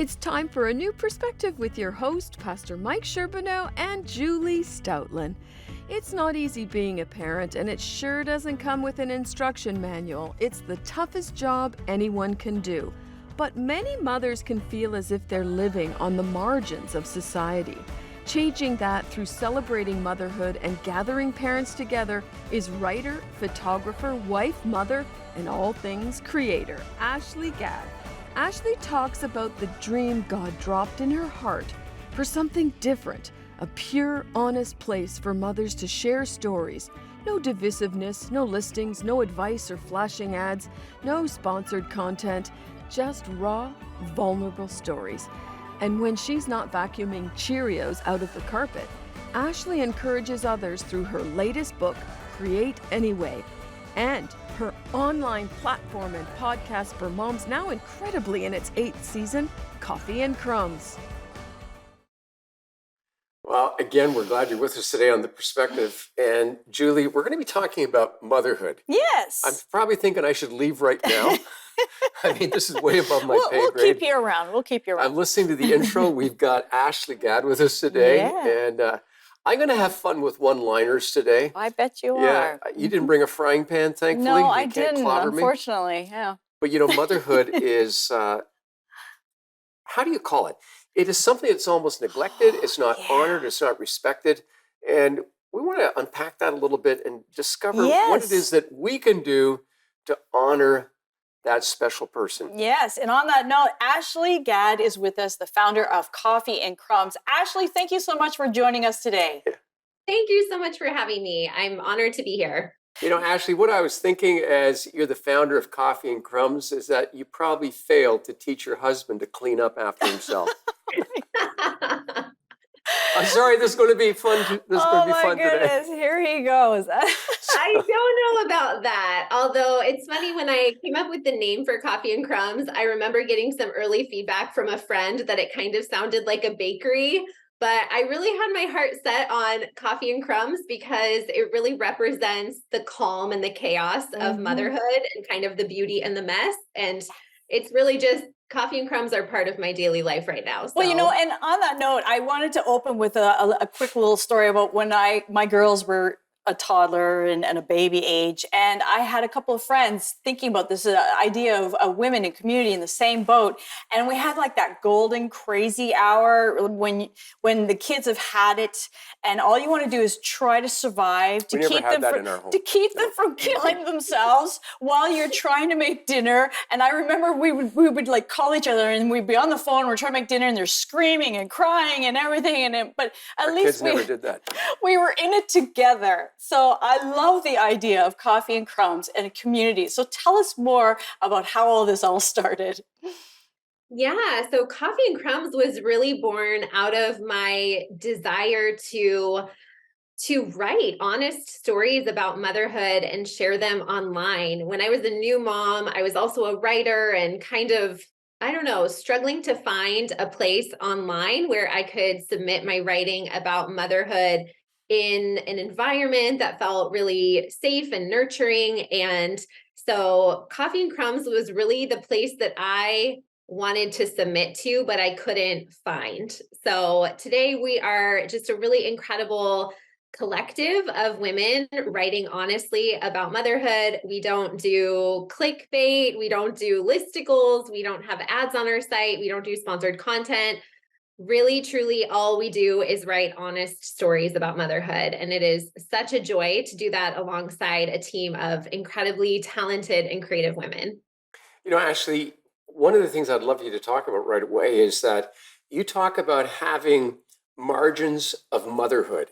It's time for a new perspective with your host, Pastor Mike Sherbino and Julie Stautland. It's not easy being a parent, and it sure doesn't come with an instruction manual. It's the toughest job anyone can do. But many mothers can feel as if they're living on the margins of society. Changing that through celebrating motherhood and gathering parents together is writer, photographer, wife, mother, and all things creator, Ashlee Gadd. Ashlee talks about the dream God dropped in her heart for something different, a pure, honest place for mothers to share stories. No divisiveness, no listings, no advice or flashing ads, no sponsored content, just raw, vulnerable stories. And when she's not vacuuming Cheerios out of the carpet, Ashlee encourages others through her latest book, Create Anyway, and her online platform and podcast for moms, now incredibly in its 8th season, Coffee and Crumbs. Well, again, we're glad you're with us today on The Perspective. And Julie, we're going to be talking about motherhood. Yes. I'm probably thinking I should leave right now. I mean, this is way above my pay We'll grade. keep you around. We'll keep you around. I'm listening to the intro. We've got Ashlee Gadd with us today. Yeah. And I'm going to have fun with one-liners today. I bet you Yeah, are. you didn't bring a frying pan, thankfully. No, You I can't didn't, clobber me. unfortunately. Yeah. But, you know, motherhood is, how do you call it? It is something that's almost neglected. It's not honored. It's not respected. And we want to unpack that a little bit and discover what it is that we can do to honor that special person. Yes. And on that note, Ashlee Gadd is with us, the founder of Coffee and Crumbs. Ashlee, thank you so much for joining us today. Thank you so much for having me. I'm honored to be here. You know, Ashlee, what I was thinking as you're the founder of Coffee and Crumbs is that you probably failed to teach your husband to clean up after himself. I'm sorry, this is going to be fun. Oh my goodness, here he goes. I don't know about that. Although it's funny, when I came up with the name for Coffee and Crumbs, I remember getting some early feedback from a friend that it kind of sounded like a bakery. But I really had my heart set on Coffee and Crumbs because it really represents the calm and the chaos of motherhood and kind of the beauty and the mess. And it's really just Coffee and Crumbs are part of my daily life right now. So. Well, you know, and on that note, I wanted to open with a quick little story about when my girls were a toddler and a baby age. And I had a couple of friends thinking about this idea of women in community in the same boat. And we had like that golden crazy hour when the kids have had it and all you want to do is try to survive to keep them from killing themselves while you're trying to make dinner. And I remember we would like call each other and we'd be on the phone, we're trying to make dinner and they're screaming and crying and everything. But at least kids never did that. We were in it together. So I love the idea of Coffee and Crumbs and a community. So tell us more about how all this all started. Yeah, so Coffee and Crumbs was really born out of my desire to write honest stories about motherhood and share them online. When I was a new mom, I was also a writer and kind of, I don't know, struggling to find a place online where I could submit my writing about motherhood in an environment that felt really safe and nurturing. And so Coffee and Crumbs was really the place that I wanted to submit to, but I couldn't find. So today we are just a really incredible collective of women writing honestly about motherhood. We don't do clickbait. We don't do listicles. We don't have ads on our site. We don't do sponsored content. Really, truly, all we do is write honest stories about motherhood. And it is such a joy to do that alongside a team of incredibly talented and creative women. You know, Ashlee, one of the things I'd love you to talk about right away is that you talk about having margins of motherhood.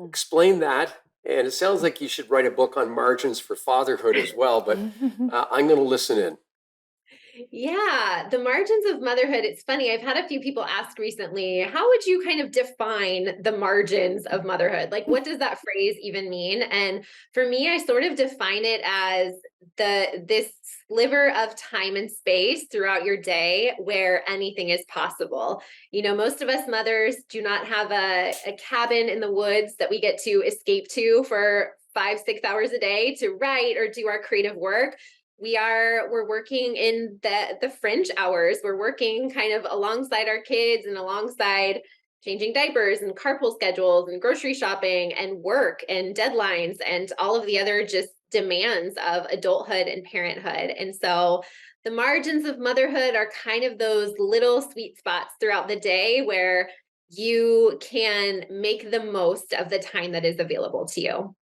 Explain that. And it sounds like you should write a book on margins for fatherhood as well, but I'm going to listen in. Yeah, the margins of motherhood. It's funny. I've had a few people ask recently, how would you kind of define the margins of motherhood? Like, what does that phrase even mean? And for me, I sort of define it as this sliver of time and space throughout your day where anything is possible. You know, most of us mothers do not have a cabin in the woods that we get to escape to for 5-6 hours a day to write or do our creative work. we're working in the fringe hours. We're working kind of alongside our kids and alongside changing diapers and carpool schedules and grocery shopping and work and deadlines and all of the other just demands of adulthood and parenthood. And so the margins of motherhood are kind of those little sweet spots throughout the day where you can make the most of the time that is available to you.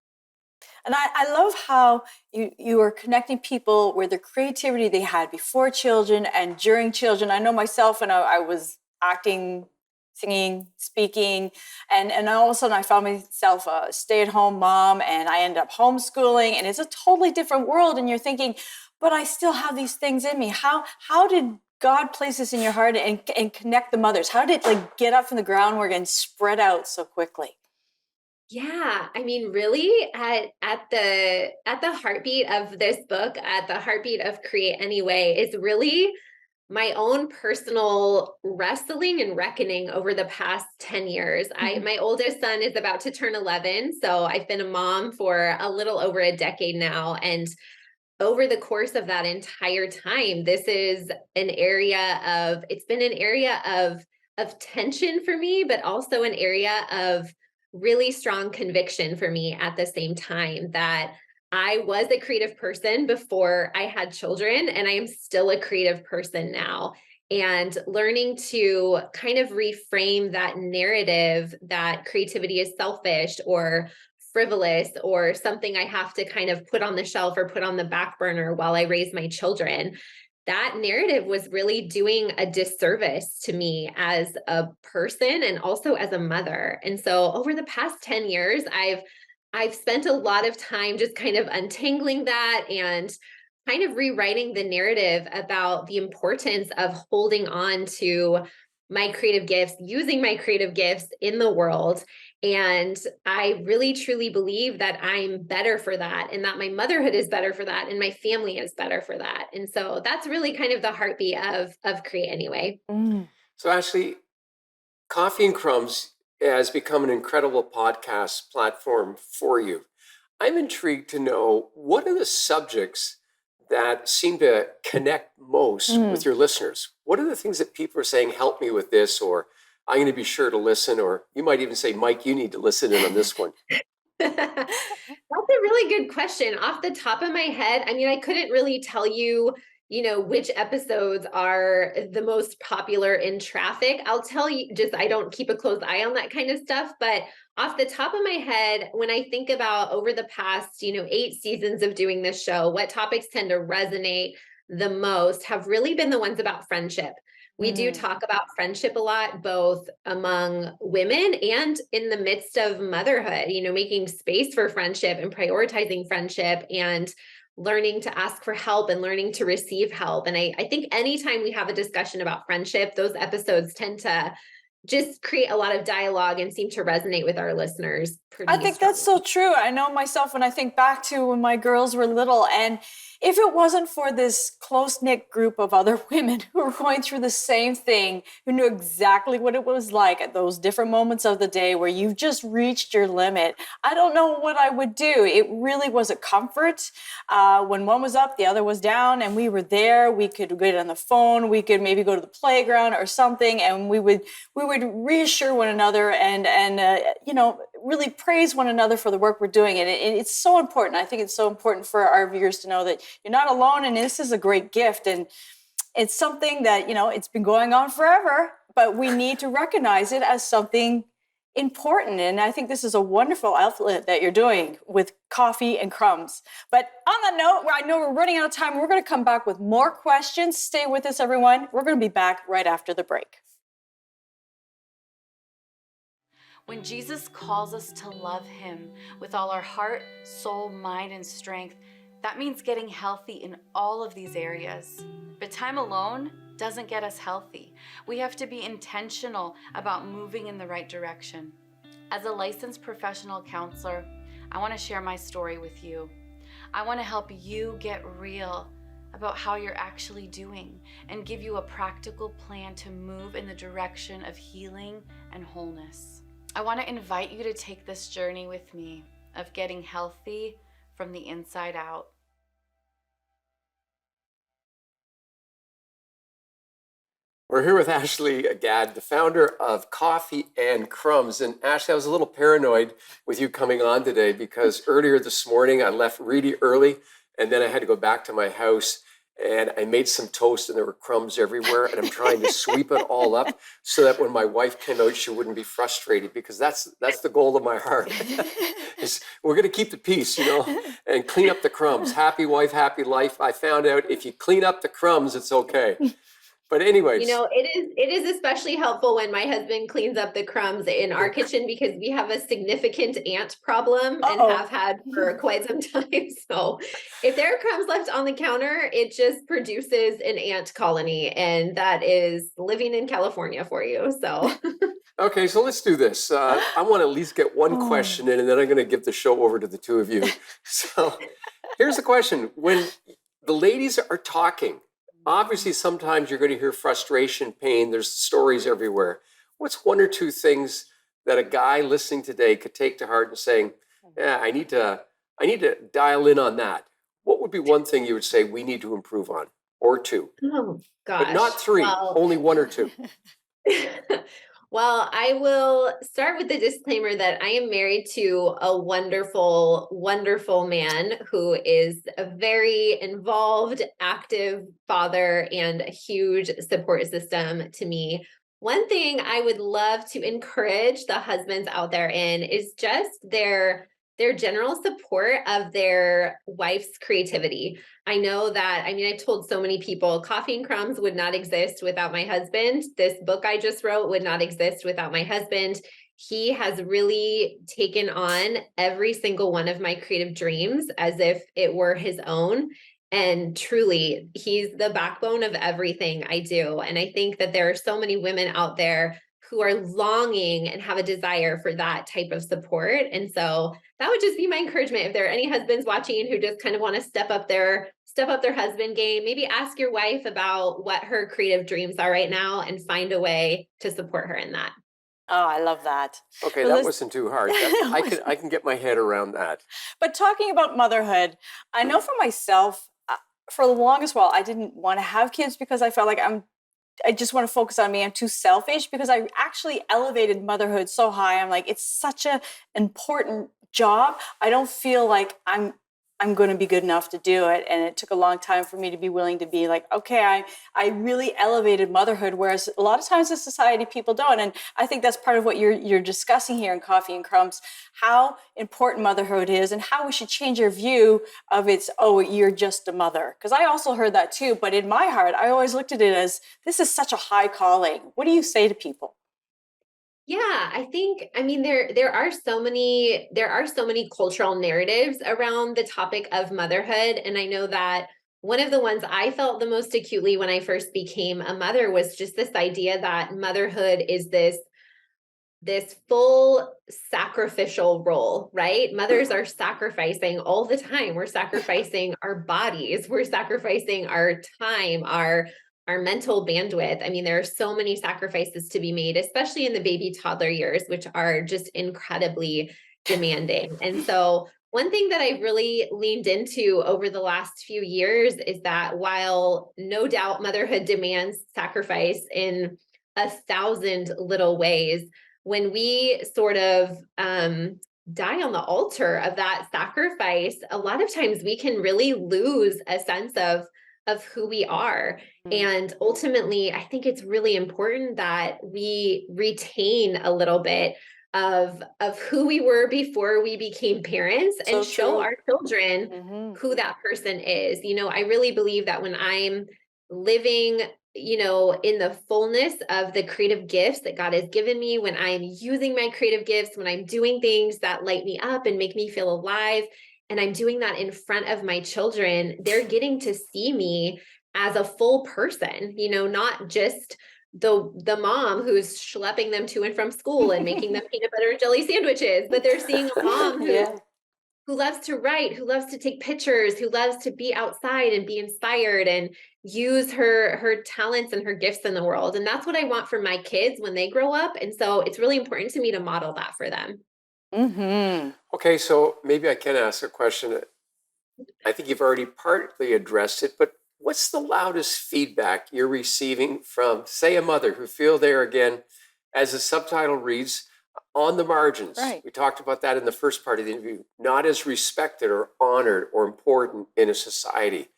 And I love how you are connecting people with the creativity they had before children and during children. I know myself when I was acting, singing, speaking, and all of a sudden I found myself a stay-at-home mom, and I ended up homeschooling, and it's a totally different world. And you're thinking, but I still have these things in me. How did God place this in your heart and connect the mothers? How did it like get up from the groundwork and spread out so quickly? Yeah, I mean, really, at the heartbeat of this book, at the heartbeat of Create Anyway, is really my own personal wrestling and reckoning over the past 10 years. My oldest son is about to turn 11, so I've been a mom for a little over a decade now, and over the course of that entire time, it's been an area of tension for me, but also an area of really strong conviction for me at the same time, that I was a creative person before I had children, and I am still a creative person now. And learning to kind of reframe that narrative that creativity is selfish or frivolous or something I have to kind of put on the shelf or put on the back burner while I raise my children. That narrative was really doing a disservice to me as a person and also as a mother. And so over the past 10 years, I've spent a lot of time just kind of untangling that and kind of rewriting the narrative about the importance of holding on to my creative gifts, using my creative gifts in the world. And I really truly believe that I'm better for that, and that my motherhood is better for that, and my family is better for that. And so that's really kind of the heartbeat of Create Anyway. Mm. So, Ashlee, Coffee and Crumbs has become an incredible podcast platform for you. I'm intrigued to know, what are the subjects that seem to connect most with your listeners? What are the things that people are saying, help me with this, or I'm going to be sure to listen, or you might even say, Mike, you need to listen in on this one? That's a really good question. Off the top of my head, I mean, I couldn't really tell you, which episodes are the most popular in traffic. I'll tell you, just I don't keep a close eye on that kind of stuff. But off the top of my head, when I think about over the past, 8 seasons of doing this show, what topics tend to resonate the most have really been the ones about friendship. We do talk about friendship a lot, both among women and in the midst of motherhood, making space for friendship and prioritizing friendship and learning to ask for help and learning to receive help. And I think anytime we have a discussion about friendship, those episodes tend to just create a lot of dialogue and seem to resonate with our listeners pretty I think that's so strongly. true. I know myself when I think back to when my girls were little, and if it wasn't for this close-knit group of other women who were going through the same thing, who knew exactly what it was like at those different moments of the day where you've just reached your limit, I don't know what I would do. It really was a comfort. When one was up, the other was down, and we were there. We could get on the phone. We could maybe go to the playground or something, and we would reassure one another and really praise one another for the work we're doing. And it's so important. I think it's so important for our viewers to know that you're not alone, and this is a great gift. And it's something that, it's been going on forever, but we need to recognize it as something important. And I think this is a wonderful outlet that you're doing with Coffee and Crumbs. But on that note, I know we're running out of time. We're going to come back with more questions. Stay with us, everyone. We're going to be back right after the break. When Jesus calls us to love him with all our heart, soul, mind, and strength, that means getting healthy in all of these areas. But time alone doesn't get us healthy. We have to be intentional about moving in the right direction. As a licensed professional counselor, I want to share my story with you. I want to help you get real about how you're actually doing and give you a practical plan to move in the direction of healing and wholeness. I want to invite you to take this journey with me of getting healthy from the inside out. We're here with Ashlee Gadd, the founder of Coffee and Crumbs. And Ashley, I was a little paranoid with you coming on today because earlier this morning I left really early and then I had to go back to my house and I made some toast and there were crumbs everywhere and I'm trying to sweep it all up so that when my wife came out, she wouldn't be frustrated because that's the goal of my heart. Is we're going to keep the peace, and clean up the crumbs. Happy wife, happy life. I found out if you clean up the crumbs, it's okay. But anyways, it is especially helpful when my husband cleans up the crumbs in our kitchen because we have a significant ant problem and have had for quite some time. So if there are crumbs left on the counter, it just produces an ant colony, and that is living in California for you. So okay, so let's do this. I want to at least get one question in, and then I'm going to give the show over to the two of you. So here's the question. When the ladies are talking, obviously, sometimes you're going to hear frustration, pain. There's stories everywhere. What's one or two things that a guy listening today could take to heart and saying, "Yeah, I need to dial in on that." What would be one thing you would say we need to improve on, or two? oh gosh, But not three, only one or two. Well, I will start with the disclaimer that I am married to a wonderful, wonderful man who is a very involved, active father and a huge support system to me. One thing I would love to encourage the husbands out there in is just their general support of their wife's creativity. I know that, I've told so many people Coffee and Crumbs would not exist without my husband. This book I just wrote would not exist without my husband. He has really taken on every single one of my creative dreams as if it were his own. And truly, he's the backbone of everything I do. And I think that there are so many women out there who are longing and have a desire for that type of support. And so that would just be my encouragement. If there are any husbands watching who just kind of want to step up their husband game, maybe ask your wife about what her creative dreams are right now and find a way to support her in that. Oh, I love that. Okay, that wasn't too hard. I can get my head around that. But talking about motherhood, I know for myself, for the longest while, I didn't want to have kids because I felt like I just want to focus on me. I'm too selfish because I actually elevated motherhood so high. I'm like, it's such an important job. I don't feel like I'm going to be good enough to do it. And it took a long time for me to be willing to be like, okay, I really elevated motherhood, whereas a lot of times in society people don't. And I think that's part of what you're discussing here in Coffee and Crumbs, how important motherhood is and how we should change your view of you're just a mother. Because I also heard that too, but in my heart, I always looked at it as this is such a high calling. What do you say to people? Yeah, I think, there are so many cultural narratives around the topic of motherhood. And I know that one of the ones I felt the most acutely when I first became a mother was just this idea that motherhood is this full sacrificial role, right? Mothers are sacrificing all the time. We're sacrificing our bodies. We're sacrificing our time, our mental bandwidth. There are so many sacrifices to be made, especially in the baby toddler years, which are just incredibly demanding. And so one thing that I've really leaned into over the last few years is that while no doubt motherhood demands sacrifice in 1,000 little ways, when we sort of die on the altar of that sacrifice, a lot of times we can really lose a sense of who we are. And ultimately, I think it's really important that we retain a little bit of who we were before we became parents and show our children who that person is. I really believe that when I'm living, in the fullness of the creative gifts that God has given me, when I'm using my creative gifts, when I'm doing things that light me up and make me feel alive, and I'm doing that in front of my children, they're getting to see me as a full person, not just the mom who's schlepping them to and from school and making them peanut butter and jelly sandwiches, but they're seeing a mom who loves to write, who loves to take pictures, who loves to be outside and be inspired and use her talents and her gifts in the world. And that's what I want for my kids when they grow up. And so it's really important to me to model that for them. Okay, so maybe I can ask a question. I think you've already partly addressed it, but what's the loudest feedback you're receiving from, say, a mother who feel they're, again, as the subtitle reads, on the margins? Right. We talked about that in the first part of the interview, not as respected or honored or important in a society.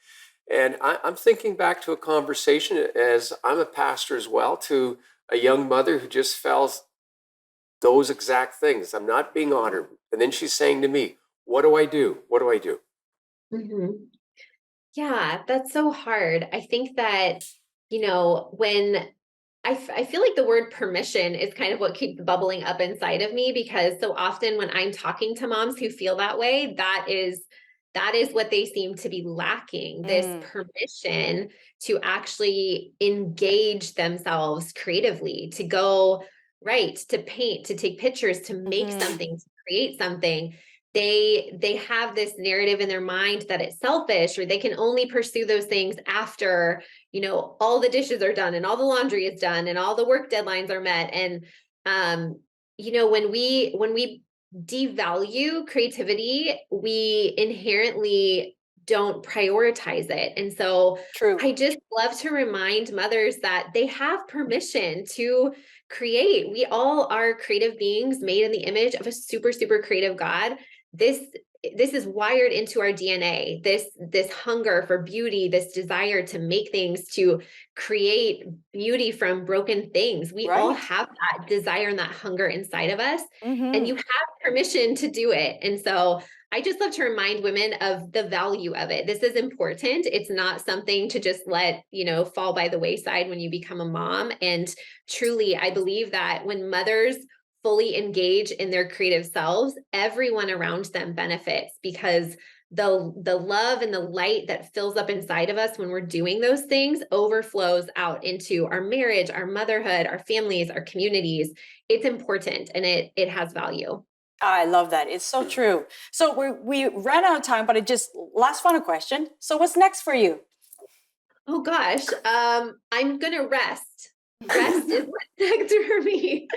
And I'm thinking back to a conversation, as I'm a pastor as well, to a young mother who just felt those exact things. I'm not being honored. And then she's saying to me, what do I do? What do I do? Mhm. Yeah, that's so hard. I think that, when I feel like the word permission is kind of what keeps bubbling up inside of me, because so often when I'm talking to moms who feel that way, that is what they seem to be lacking, this permission to actually engage themselves creatively, to go, right, to paint, to take pictures, to make something, to create something. They have this narrative in their mind that it's selfish, or they can only pursue those things after, all the dishes are done and all the laundry is done and all the work deadlines are met. And when we devalue creativity, we inherently don't prioritize it. And so True. I just love to remind mothers that they have permission to create. We all are creative beings made in the image of a super, super creative God. This is wired into our DNA, this hunger for beauty, this desire to make things, to create beauty from broken things. We all Right. have that desire and that hunger inside of us, and you Mm-hmm. have permission to do it. And so I just love to remind women of the value of it. This is important. It's not something to just let, fall by the wayside when you become a mom. And truly, I believe that when mothers fully engage in their creative selves, everyone around them benefits, because the love and the light that fills up inside of us when we're doing those things overflows out into our marriage, our motherhood, our families, our communities. It's important, and it has value. I love that. It's so true. So we ran out of time, but last final question. So what's next for you? Oh gosh, I'm gonna rest. Rest is what's next for me.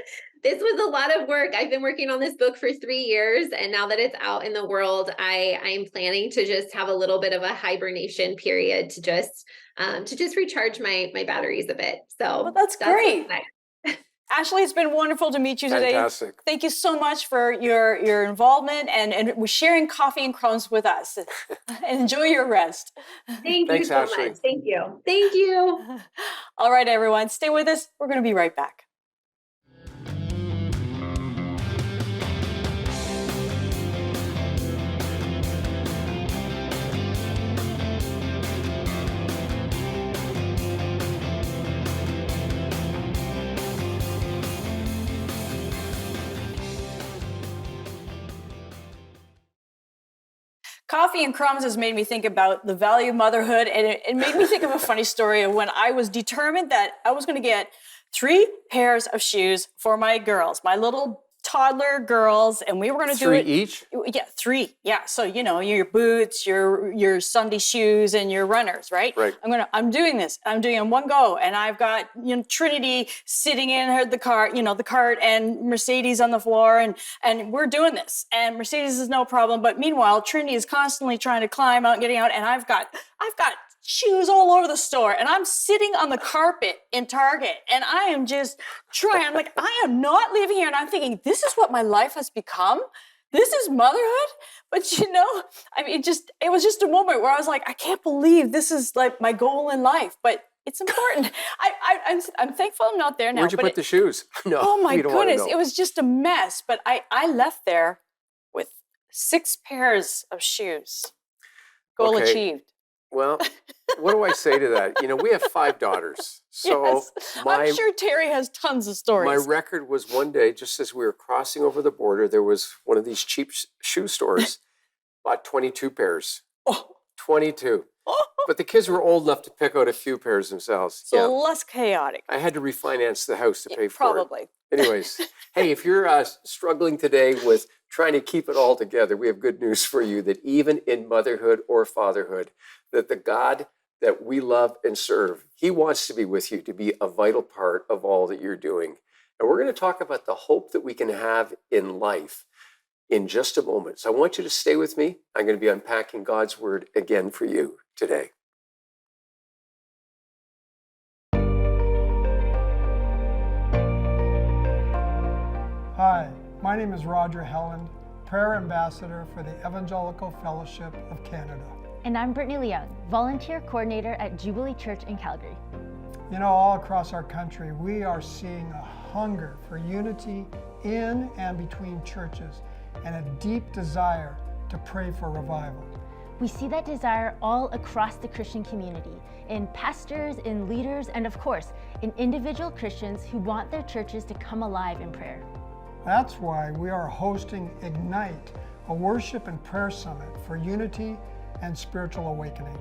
This was a lot of work. I've been working on this book for 3 years, and now that it's out in the world, I'm planning to just have a little bit of a hibernation period to just recharge my batteries a bit. So Well, that's what's great. next. Ashlee, it's been wonderful to meet you today. Fantastic. Thank you so much for your involvement and sharing coffee and crumbs with us. And enjoy your rest. Thank Thanks, you so Ashlee. much. Thank you. Thank you. All right, everyone, stay with us. We're going to be right back. Coffee and Crumbs has made me think about the value of motherhood, and it made me think of a funny story of when I was determined that I was going to get 3 pairs of shoes for my girls, my little toddler girls, and we were going to do 3 it. each? Yeah, 3. Yeah, so your boots, your Sunday shoes, and your runners, right? Right. I'm doing this. I'm doing it in one go, and I've got Trinity sitting in the cart, the cart, and Mercedes on the floor, and we're doing this. And Mercedes is no problem, but meanwhile, Trinity is constantly trying to climb out and getting out, and I've got shoes all over the store, and I'm sitting on the carpet in Target, and I am just trying. I'm like, I am not leaving here, and I'm thinking, this is what my life has become. This is motherhood. But it was just a moment where I was like, I can't believe this is like my goal in life, but it's important. I'm thankful I'm not there now. Where'd you put the shoes? No. Oh my we don't wanna goodness, know. it was just a mess. But I left there with 6 pairs of shoes. Goal Okay. achieved. Well, what do I say to that? We have 5 daughters. So Yes. I'm sure Terry has tons of my stories. record was one day, just as we were crossing over the border, there was one of these cheap shoe stores, bought 22 pairs. Oh. 22. But the kids were old enough to pick out a few pairs themselves. So less chaotic. I had to refinance the house to pay for Probably. it. Anyways, hey, if you're struggling today with trying to keep it all together, we have good news for you, that even in motherhood or fatherhood, that the God that we love and serve, he wants to be with you, to be a vital part of all that you're doing. And we're going to talk about the hope that we can have in life in just a moment. So I want you to stay with me. I'm going to be unpacking God's word again for you today. Hi, my name is Roger Helland, Prayer Ambassador for the Evangelical Fellowship of Canada. And I'm Brittany Leung, Volunteer Coordinator at Jubilee Church in Calgary. You know, all across our country, we are seeing a hunger for unity in and between churches and a deep desire to pray for revival. We see that desire all across the Christian community, in pastors, in leaders, and of course, in individual Christians who want their churches to come alive in prayer. That's why we are hosting Ignite, a worship and prayer summit for unity and spiritual awakening.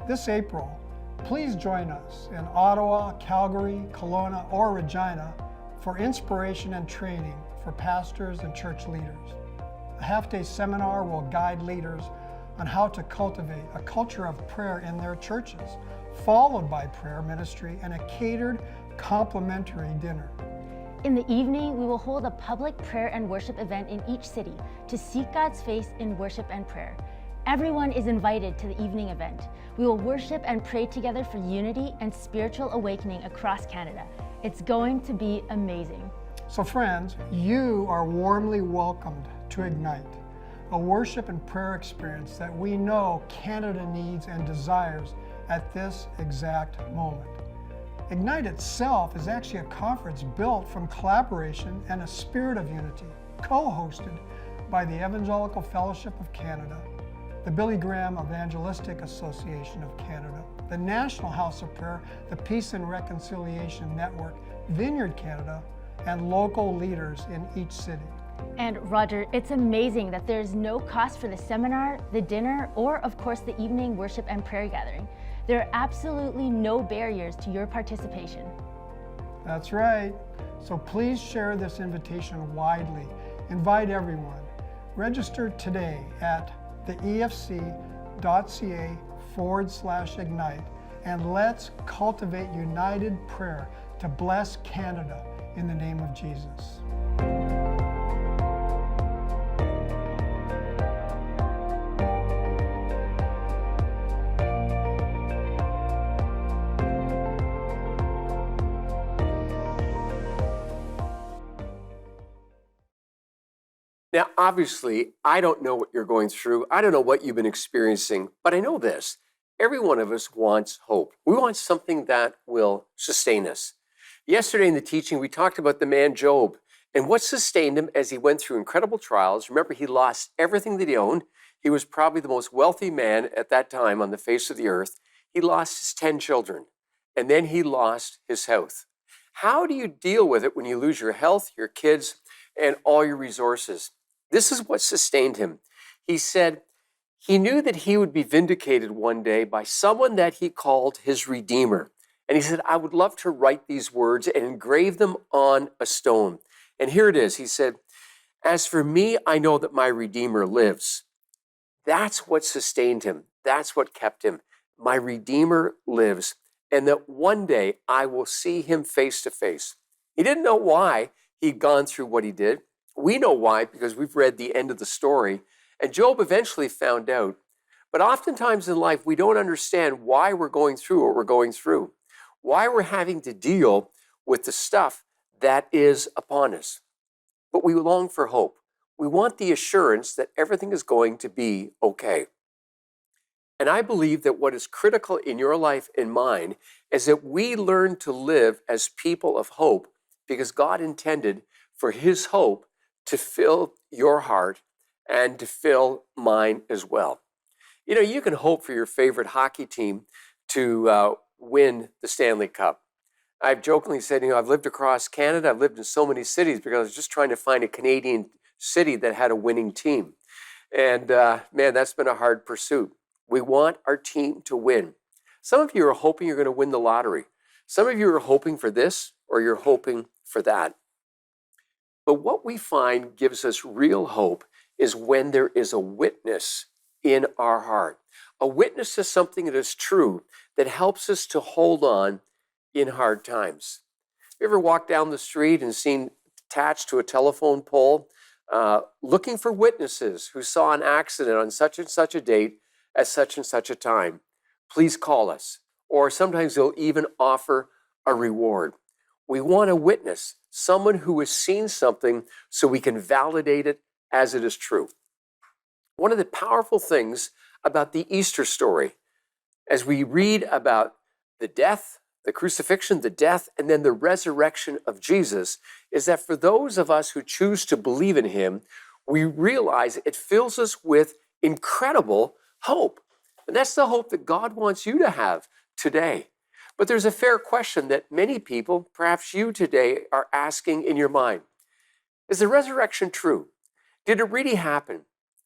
This April, please join us in Ottawa, Calgary, Kelowna, or Regina for inspiration and training for pastors and church leaders. A half-day seminar will guide leaders on how to cultivate a culture of prayer in their churches, followed by prayer ministry and a catered complimentary dinner. In the evening, we will hold a public prayer and worship event in each city to seek God's face in worship and prayer. Everyone is invited to the evening event. We will worship and pray together for unity and spiritual awakening across Canada. It's going to be amazing. So friends, you are warmly welcomed to Ignite, a worship and prayer experience that we know Canada needs and desires at this exact moment. Ignite itself is actually a conference built from collaboration and a spirit of unity, co-hosted by the Evangelical Fellowship of Canada, the Billy Graham Evangelistic Association of Canada, the National House of Prayer, the Peace and Reconciliation Network, Vineyard Canada, and local leaders in each city. And Roger, it's amazing that there's no cost for the seminar, the dinner, or of course the evening worship and prayer gathering. There are absolutely no barriers to your participation. That's right. So please share this invitation widely. Invite everyone. Register today at theefc.ca/ignite, and let's cultivate united prayer to bless Canada in the name of Jesus. Now, obviously, I don't know what you're going through. I don't know what you've been experiencing, but I know this. Every one of us wants hope. We want something that will sustain us. Yesterday in the teaching, we talked about the man Job and what sustained him as he went through incredible trials. Remember, he lost everything that he owned. He was probably the most wealthy man at that time on the face of the earth. He lost his 10 children, and then he lost his health. How do you deal with it when you lose your health, your kids, and all your resources? This is what sustained him. He said he knew that he would be vindicated one day by someone that he called his Redeemer. And he said, I would love to write these words and engrave them on a stone. And here it is. He said, as for me, I know that my Redeemer lives. That's what sustained him. That's what kept him. My Redeemer lives. And that one day I will see him face to face. He didn't know why he'd gone through what he did. We know why, because we've read the end of the story, and Job eventually found out. But oftentimes in life, we don't understand why we're going through what we're going through, why we're having to deal with the stuff that is upon us. But we long for hope. We want the assurance that everything is going to be okay. And I believe that what is critical in your life and mine is that we learn to live as people of hope, because God intended for his hope to fill your heart and to fill mine as well. You know, you can hope for your favorite hockey team to win the Stanley Cup. I've jokingly said, I've lived across Canada. I've lived in so many cities because I was just trying to find a Canadian city that had a winning team. And man, that's been a hard pursuit. We want our team to win. Some of you are hoping you're going to win the lottery. Some of you are hoping for this or you're hoping for that. But what we find gives us real hope is when there is a witness in our heart, a witness to something that is true that helps us to hold on in hard times. You ever walked down the street and seen attached to a telephone pole, looking for witnesses who saw an accident on such and such a date at such and such a time? Please call us. Or sometimes they'll even offer a reward. We want a witness, someone who has seen something so we can validate it as it is true. One of the powerful things about the Easter story, as we read about the death, the crucifixion, the death, and then the resurrection of Jesus, is that for those of us who choose to believe in him, we realize it fills us with incredible hope. And that's the hope that God wants you to have today. But there's a fair question that many people, perhaps you today, are asking in your mind. Is the resurrection true? Did it really happen?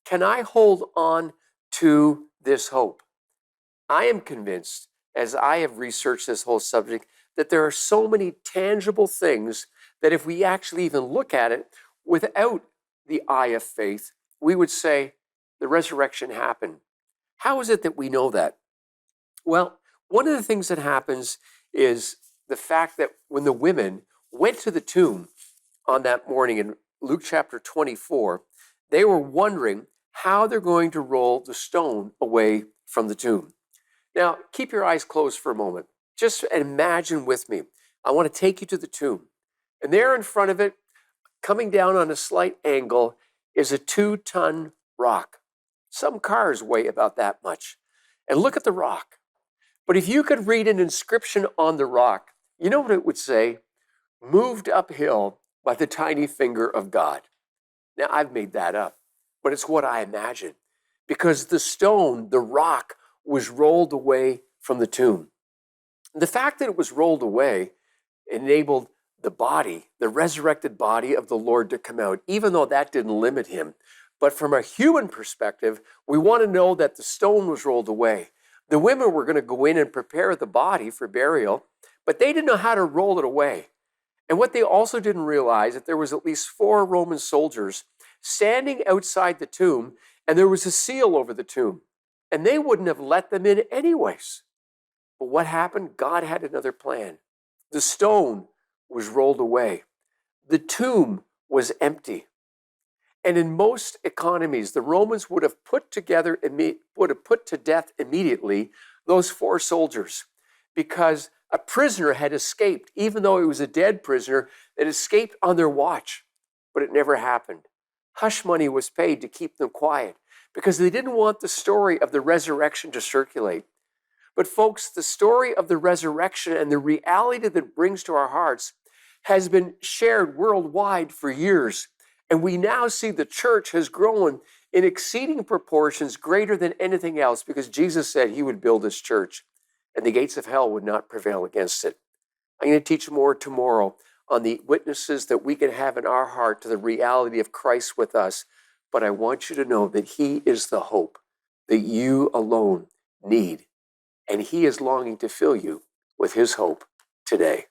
Can I hold on to this hope? I am convinced, as I have researched this whole subject, that there are so many tangible things that if we actually even look at it without the eye of faith, we would say the resurrection happened. How is it that we know that? Well, one of the things that happens is the fact that when the women went to the tomb on that morning in Luke chapter 24, they were wondering how they're going to roll the stone away from the tomb. Now, keep your eyes closed for a moment. Just imagine with me. I want to take you to the tomb. And there in front of it, coming down on a slight angle, is a 2-ton rock. Some cars weigh about that much. And look at the rock. But if you could read an inscription on the rock, you know what it would say? Moved uphill by the tiny finger of God. Now, I've made that up, but it's what I imagine. Because the stone, the rock, was rolled away from the tomb. The fact that it was rolled away enabled the body, the resurrected body of the Lord to come out, even though that didn't limit him. But from a human perspective, we want to know that the stone was rolled away. The women were going to go in and prepare the body for burial, but they didn't know how to roll it away. And what they also didn't realize that there was at least 4 Roman soldiers standing outside the tomb, and there was a seal over the tomb. And they wouldn't have let them in anyways. But what happened? God had another plan. The stone was rolled away. The tomb was empty. And in most economies, the Romans would have put to death immediately those 4 soldiers, because a prisoner had escaped, even though he was a dead prisoner, that escaped on their watch. But it never happened. Hush money was paid to keep them quiet, because they didn't want the story of the resurrection to circulate. But folks, the story of the resurrection and the reality that it brings to our hearts has been shared worldwide for years. And we now see the church has grown in exceeding proportions greater than anything else, because Jesus said he would build his church and the gates of hell would not prevail against it. I'm going to teach more tomorrow on the witnesses that we can have in our heart to the reality of Christ with us. But I want you to know that he is the hope that you alone need. And he is longing to fill you with his hope today.